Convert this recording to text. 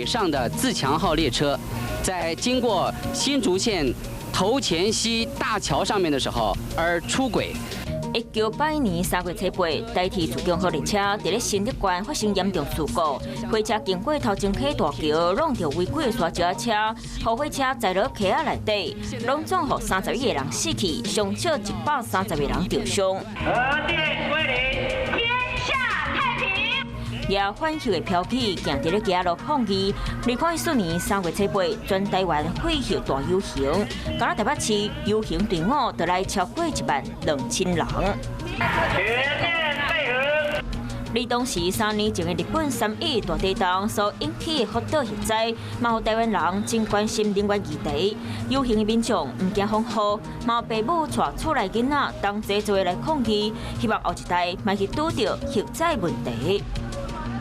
北上的自强号列车，在经过新竹县头前溪大桥上面的时候而出轨。 1982年3月7日，台铁自强号列车伫咧新竹县发生严重事故，火车经过头前溪大桥，撞到违规的沙石车，后火车载落溪仔内底，拢总互31个人死去，上少130个人受伤。核电归零，天下太平。也欢喜的飘起，行伫咧街路抗议。2014年3月7日，全台湾废弃大游行，今日台北市游行队伍就来超过12000人。全面配合。你当时3年前的日本3.1大地震所引起的福岛核灾，嘛有台湾人真关心能源议题。游行的民众唔惊风雨，嘛有父母带厝内囡仔同齐做来抗议，希望后一代莫去拄到核灾问题。